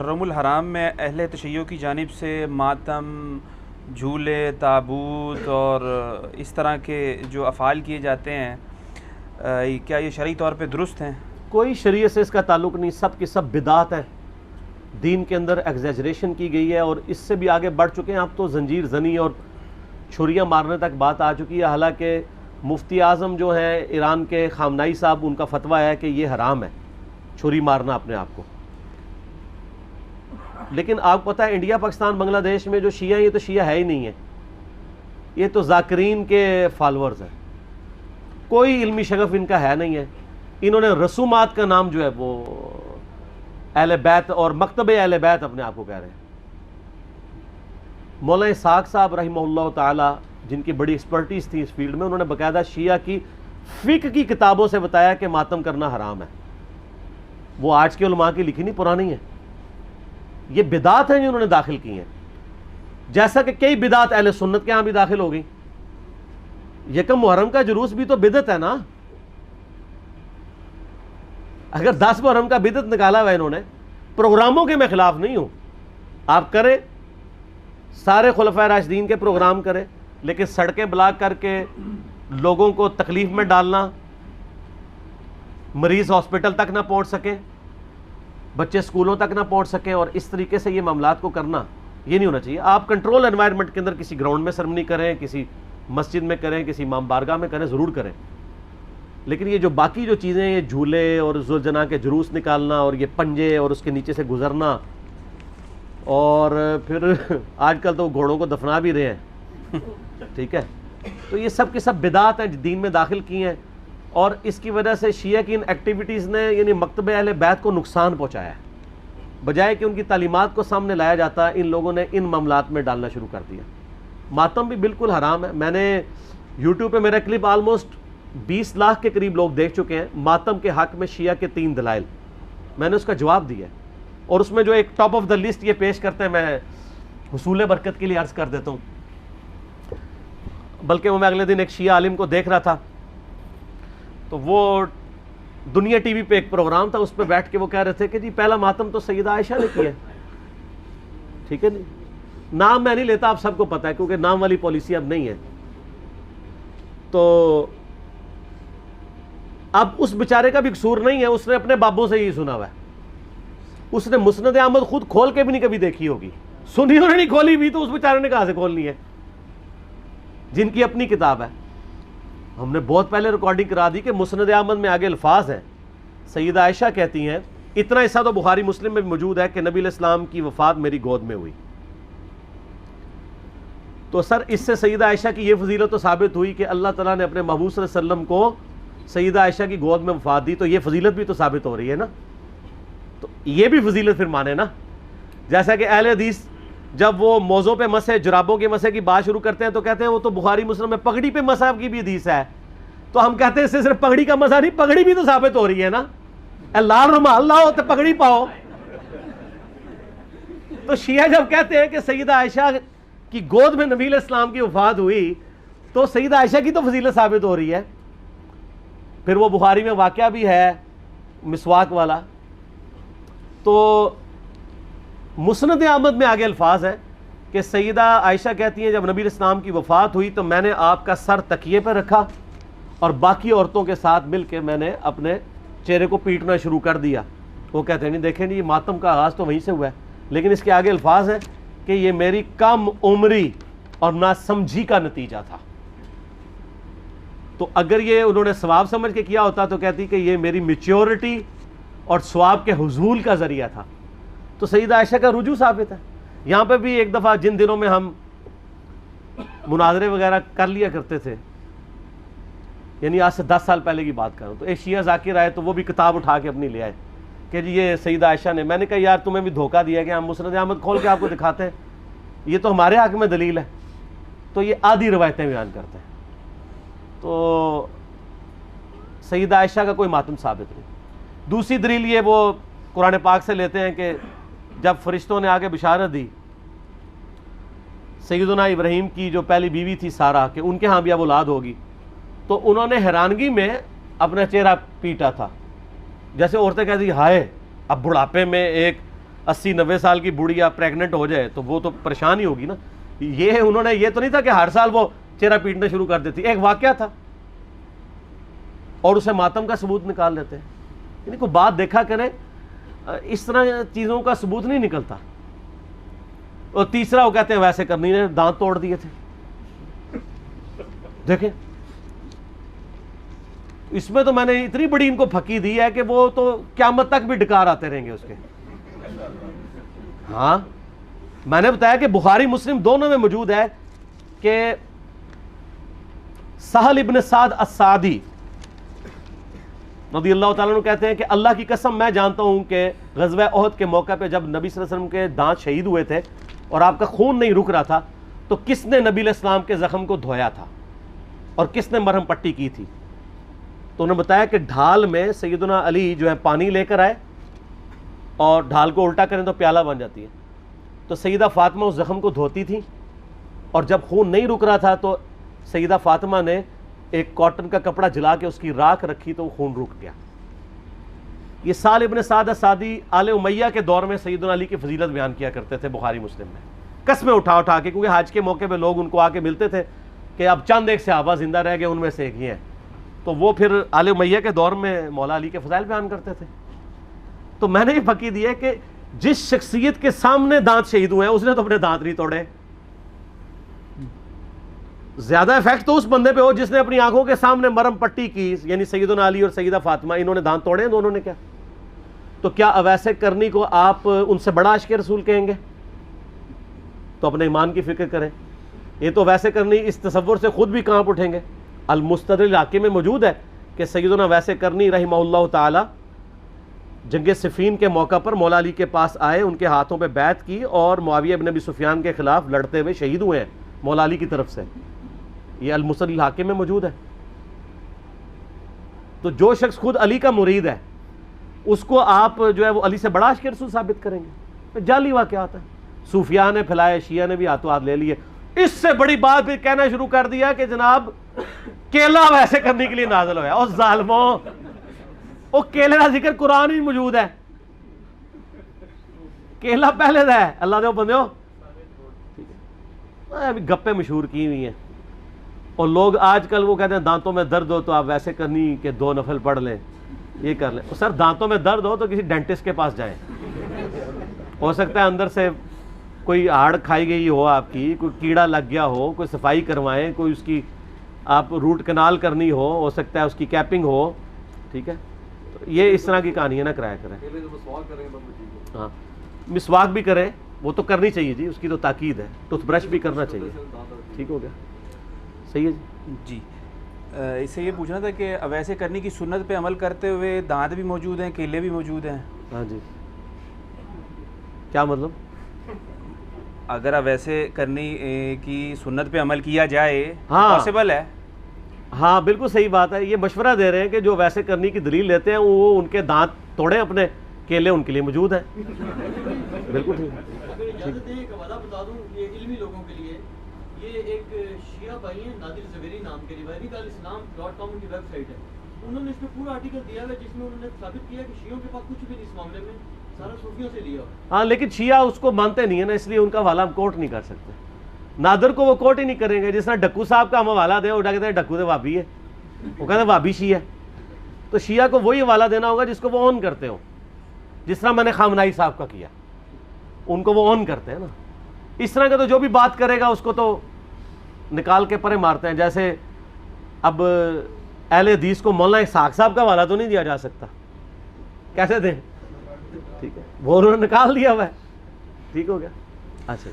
محرم الحرام میں اہل تشیع کی جانب سے ماتم، جھولے، تابوت اور اس طرح کے جو افعال کیے جاتے ہیں، کیا یہ شرعی طور پہ درست ہیں؟ کوئی شریعت سے اس کا تعلق نہیں، سب کی سب بدعات ہیں. دین کے اندر ایگزیجریشن کی گئی ہے اور اس سے بھی آگے بڑھ چکے ہیں. اب تو زنجیر زنی اور چھریاں مارنے تک بات آ چکی ہے. حالانکہ مفتی اعظم جو ہیں ایران کے، خامنائی صاحب، ان کا فتویٰ ہے کہ یہ حرام ہے چھری مارنا اپنے آپ کو. لیکن آپ کو پتہ ہے انڈیا، پاکستان، بنگلہ دیش میں جو شیعہ ہیں یہ تو شیعہ ہے ہی نہیں ہے، یہ تو ذاکرین کے فالورز ہیں. کوئی علمی شغف ان کا ہے نہیں ہے. انہوں نے رسومات کا نام جو ہے وہ اہل بیت اور مکتب اہل بیت اپنے آپ کو کہہ رہے ہیں. مولانا اسحاق صاحب رحمہ اللہ تعالی، جن کی بڑی ایکسپرٹیز تھی اس فیلڈ میں، انہوں نے باقاعدہ شیعہ کی فقہ کی کتابوں سے بتایا کہ ماتم کرنا حرام ہے. وہ آج کے علماء کی لکھی نہیں، پرانی ہے. یہ بدعات ہیں جو انہوں نے داخل کی ہیں، جیسا کہ کئی بدعات اہل سنت کے ہاں بھی داخل ہو گئی. یکم محرم کا جلوس بھی تو بدعت ہے نا. اگر 10 محرم کا بدعت نکالا ہوا انہوں نے، پروگراموں کے میں خلاف نہیں ہوں، آپ کریں، سارے خلفائے راشدین کے پروگرام کریں، لیکن سڑکیں بلاک کر کے لوگوں کو تکلیف میں ڈالنا، مریض ہاسپٹل تک نہ پہنچ سکیں، بچے سکولوں تک نہ پہنچ سکیں، اور اس طریقے سے یہ معاملات کو کرنا، یہ نہیں ہونا چاہیے. آپ کنٹرول انوائرمنٹ کے اندر کسی گراؤنڈ میں سرمنی کریں، کسی مسجد میں کریں، کسی امام بارگاہ میں کریں، ضرور کریں. لیکن یہ جو باقی جو چیزیں، یہ جھولے اور ذوالجناح کے جلوس نکالنا اور یہ پنجے اور اس کے نیچے سے گزرنا، اور پھر آج کل تو گھوڑوں کو دفنا بھی رہے ہیں، ٹھیک ہے، تو یہ سب کے سب بدعات ہیں دین میں داخل کی ہیں. اور اس کی وجہ سے شیعہ کی ان ایکٹیویٹیز نے یعنی مکتب اہل بیت کو نقصان پہنچایا ہے. بجائے کہ ان کی تعلیمات کو سامنے لایا جاتا ہے، ان لوگوں نے ان معاملات میں ڈالنا شروع کر دیا. ماتم بھی بالکل حرام ہے. میں نے یوٹیوب پہ میرا کلپ آلموسٹ 20 لاکھ کے قریب لوگ دیکھ چکے ہیں. ماتم کے حق میں شیعہ کے 3 دلائل، میں نے اس کا جواب دیا ہے، اور اس میں جو ایک ٹاپ آف دا لسٹ یہ پیش کرتے ہیں، میں حصول برکت کے لیے عرض کر دیتا ہوں. بلکہ میں اگلے دن ایک شیعہ عالم کو دیکھ رہا تھا، تو وہ دنیا ٹی وی پہ ایک پروگرام تھا، اس پہ بیٹھ کے وہ کہہ رہے تھے کہ جی پہلا ماتم تو سیدہ عائشہ نے کیا ہے. ٹھیک ہے، نہیں نام میں نہیں لیتا، آپ سب کو پتا ہے، کیونکہ نام والی پالیسی اب نہیں ہے. تو اب اس بیچارے کا بھی قصور نہیں ہے، اس نے اپنے بابوں سے ہی سنا ہوا ہے. اس نے مسند احمد خود کھول کے بھی نہیں کبھی دیکھی ہوگی، سنی انہوں نے نہیں کھولی بھی، تو اس بیچارے نے کہاں سے کھولنی ہے، جن کی اپنی کتاب ہے. ہم نے بہت پہلے ریکارڈنگ کرا دی کہ مسند احمد میں آگے الفاظ ہیں. سیدہ عائشہ کہتی ہیں، اتنا حصہ تو بخاری مسلم میں بھی موجود ہے کہ نبی علیہ السلام کی وفات میری گود میں ہوئی. تو سر اس سے سیدہ عائشہ کی یہ فضیلت تو ثابت ہوئی کہ اللہ تعالیٰ نے اپنے محبوب صلی اللہ علیہ وسلم کو سیدہ عائشہ کی گود میں وفات دی، تو یہ فضیلت بھی تو ثابت ہو رہی ہے نا. تو یہ بھی فضیلت پھر مانے نا. جیسا کہ اہل حدیث جب وہ موضوع پہ مسح، جرابوں کے مسح کی بات شروع کرتے ہیں تو کہتے ہیں وہ تو بخاری مسلم میں پگڑی پہ مسح کی بھی حدیث ہے. تو ہم کہتے ہیں اس سے صرف پگڑی کا مسح نہیں، پگڑی بھی تو ثابت ہو رہی ہے نا. لال رومال لاؤ تو پگڑی پاؤ. تو شیعہ جب کہتے ہیں کہ سیدہ عائشہ کی گود میں نبی علیہ السلام کی وفات ہوئی، تو سیدہ عائشہ کی تو فضیلت ثابت ہو رہی ہے. پھر وہ بخاری میں واقعہ بھی ہے مسواک والا. تو مسند احمد میں آگے الفاظ ہیں کہ سیدہ عائشہ کہتی ہیں جب نبی علیہ السلام کی وفات ہوئی تو میں نے آپ کا سر تکیے پہ رکھا اور باقی عورتوں کے ساتھ مل کے میں نے اپنے چہرے کو پیٹنا شروع کر دیا. وہ کہتے ہیں نہیں دیکھیں نہیں، ماتم کا آغاز تو وہیں سے ہوا ہے، لیکن اس کے آگے الفاظ ہیں کہ یہ میری کم عمری اور ناسمجھی کا نتیجہ تھا. تو اگر یہ انہوں نے ثواب سمجھ کے کیا ہوتا تو کہتی کہ یہ میری میچیورٹی اور ثواب کے حصول کا ذریعہ تھا. تو سیدہ عائشہ کا رجوع ثابت ہے. یہاں پہ بھی ایک دفعہ جن دنوں میں ہم مناظرے وغیرہ کر لیا کرتے تھے، یعنی آج سے 10 سال پہلے کی بات کروں، تو ایک شیعہ ذاکر آئے تو وہ بھی کتاب اٹھا کے اپنی لے آئے کہ جی یہ سیدہ عائشہ نے. میں نے کہا یار تمہیں بھی دھوکہ دیا کہ ہم مسند احمد کھول کے آپ کو دکھاتے ہیں، یہ تو ہمارے حق میں دلیل ہے. تو یہ آدھی روایتیں بیان کرتے ہیں. تو سیدہ عائشہ کا کوئی ماتم ثابت نہیں. دوسری دلیل یہ وہ قرآن پاک سے لیتے ہیں کہ جب فرشتوں نے آگے بشارت دی سیدنا ابراہیم کی جو پہلی بیوی تھی سارہ کہ ان کے ہاں بھی اب اولاد ہوگی، تو انہوں نے حیرانگی میں اپنا چہرہ پیٹا تھا، جیسے عورتیں کہتی ہائے اب بڑھاپے میں ایک 80-90 سال کی بوڑھیا پریگننٹ ہو جائے تو وہ تو پریشان ہی ہوگی نا. یہ انہوں نے یہ تو نہیں تھا کہ ہر سال وہ چہرہ پیٹنا شروع کر دیتی, ایک واقعہ تھا اور اسے ماتم کا ثبوت نکال لیتے ہیں. یعنی کوئی بات دیکھا کریں, اس طرح چیزوں کا ثبوت نہیں نکلتا. اور تیسرا وہ کہتے ہیں ویسے کرنی نے دانت توڑ دیے تھے. دیکھیں اس میں تو میں نے اتنی بڑی ان کو پھکی دی ہے کہ وہ تو قیامت تک بھی ڈکار آتے رہیں گے اس کے. ہاں میں نے بتایا کہ بخاری مسلم دونوں میں موجود ہے کہ سہل ابن سعد السعدی رضی اللہ تعالیٰ عنہ کہتے ہیں کہ اللہ کی قسم میں جانتا ہوں کہ غزوہ احد کے موقع پہ جب نبی صلی اللہ علیہ وسلم کے دانت شہید ہوئے تھے اور آپ کا خون نہیں رک رہا تھا تو کس نے نبی علیہ السلام کے زخم کو دھویا تھا اور کس نے مرہم پٹی کی تھی. تو انہوں نے بتایا کہ ڈھال میں سیدنا علی جو ہے پانی لے کر آئے اور ڈھال کو الٹا کریں تو پیالہ بن جاتی ہے. تو سیدہ فاطمہ اس زخم کو دھوتی تھی اور جب خون نہیں رک رہا تھا تو سیدہ فاطمہ نے ایک کاٹن کا کپڑا جلا کے اس کی راکھ رکھی تو وہ خون رک گیا. یہ سہل ابن سعد السعدی آل امیہ کے دور میں سیدنا علی کی فضیلت بیان کیا کرتے تھے بخاری مسلم میں, قسمیں اٹھا اٹھا کے, کیونکہ حج کے موقع پہ لوگ ان کو آ کے ملتے تھے کہ اب چند ایک صحابہ زندہ رہ گئے, ان میں سے ایک ہی ہیں. تو وہ پھر آل امیہ کے دور میں مولا علی کے فضائل بیان کرتے تھے. تو میں نے یہ پکی دی ہے کہ جس شخصیت کے سامنے دانت شہید ہوئے ہیں اس نے تو اپنے دانت نہیں توڑے. زیادہ افیکٹ تو اس بندے پہ ہو جس نے اپنی آنکھوں کے سامنے مرم پٹی کی, یعنی سیدنا علی اور سیدہ فاطمہ, انہوں نے دانت توڑے ہیں دونوں نے. کیا تو کیا اویسے کرنی کو آپ ان سے بڑا عاشق رسول کہیں گے؟ تو اپنے ایمان کی فکر کریں. یہ تو ویسے کرنی اس تصور سے خود بھی کہاں اٹھیں گے. المستدرک حاکم میں موجود ہے کہ سیدنا ویسے کرنی رحمہ اللہ تعالی جنگ صفین کے موقع پر مولا علی کے پاس آئے, ان کے ہاتھوں پہ بیعت کی اور معاویہ بن ابی سفیان کے خلاف لڑتے ہوئے شہید ہوئے ہیں مولا علی کی طرف سے. یہ المستدرک الحاکم میں موجود ہے. تو جو شخص خود علی کا مرید ہے اس کو آپ جو ہے وہ علی سے بڑا عاشق رسول ثابت کریں گے؟ جعلی واقعات ہے. صوفیاء نے پھیلائے, شیعہ نے بھی ہاتھوں ہاتھ لے لیے. اس سے بڑی بات پھر کہنا شروع کر دیا کہ جناب کیلا ویسے کرنے کے لیے نازل ہوا ہے. اور ظالموں, وہ کیلے کا ذکر قرآن ہی موجود ہے. کیلا پہلے دا ہے. اللہ دے بندے ہو, ابھی گپیں مشہور کی ہوئی ہیں. اور لوگ آج کل وہ کہتے ہیں دانتوں میں درد ہو تو آپ ویسے کرنی کہ 2 نفل پڑھ لیں, یہ کر لیں. سر دانتوں میں درد ہو تو کسی ڈینٹسٹ کے پاس جائیں. ہو سکتا ہے اندر سے کوئی ہاڑ کھائی گئی ہو آپ کی, کوئی کیڑا لگ گیا ہو, کوئی صفائی کروائیں, کوئی اس کی آپ روٹ کنال کرنی ہو سکتا ہے اس کی کیپنگ ہو. ٹھیک ہے, تو یہ اس طرح کی کہانیاں نہ کرایا کریں. ہاں مسواک بھی کریں, وہ تو کرنی چاہیے جی, اس کی تو تاکید ہے. ٹوتھ برش بھی کرنا چاہیے. ٹھیک ہو گیا, صحیح ہے جی. اس سے یہ پوچھنا تھا کہ ویسے کرنے کی سنت پہ عمل کرتے ہوئے دانت بھی موجود ہیں, کیلے بھی موجود ہیں. ہاں جی, کیا مطلب؟ اگر ویسے کرنے کی سنت پہ عمل کیا جائے ہاں پاسبل ہے. ہاں بالکل صحیح بات ہے. یہ مشورہ دے رہے ہیں کہ جو ویسے کرنے کی دلیل لیتے ہیں وہ ان کے دانت توڑیں اپنے, کیلے ان کے لیے موجود ہیں. بالکل ٹھیک ہے. اگر اجازت ہے ایک حوالہ بتا دوں یہ علمی لوگوں کے لیے. یہ ایک شیعہ بھائی ہیں نادر زبیری نام کے, rivalikalislam.com کی ویب سائٹ ہے. انہوں نے اس پہ پورا آرٹیکل دیا ہے جس میں انہوں نے ثابت کیا کہ شیعوں کے پاس کچھ بھی نہیں اس معاملے میں, سارا صوفیوں سے لیا. ہاں لیکن شیعہ اس کو مانتے نہیں ہے نا, اس لیے ان کا حوالہ ہم کوٹ نہیں کر سکتے. نادر کو وہ کوٹ ہی نہیں کریں گے. جس طرح ڈکو صاحب کا ہم حوالہ دیں, وہ کہتے ہیں ڈکو تو وابی ہے, وہ کہتے ہیں وابی شیعہ. تو شیعہ کو وہی حوالہ دینا ہوگا جس کو وہ اون کرتے ہو. جس طرح میں نے خامنائی صاحب کا کیا, ان کو وہ اون کرتے ہیں نا. اس طرح کا تو جو بھی بات کرے گا اس کو تو نکال کے پرے مارتے ہیں. جیسے اب اہل حدیث کو مولانا اسحاق صاحب کا حوالہ تو نہیں دیا جا سکتا, کیسے دیں؟ ٹھیک ہے, وہ انہوں نے نکال دیا ہوا ہے. ٹھیک ہو گیا. اچھا.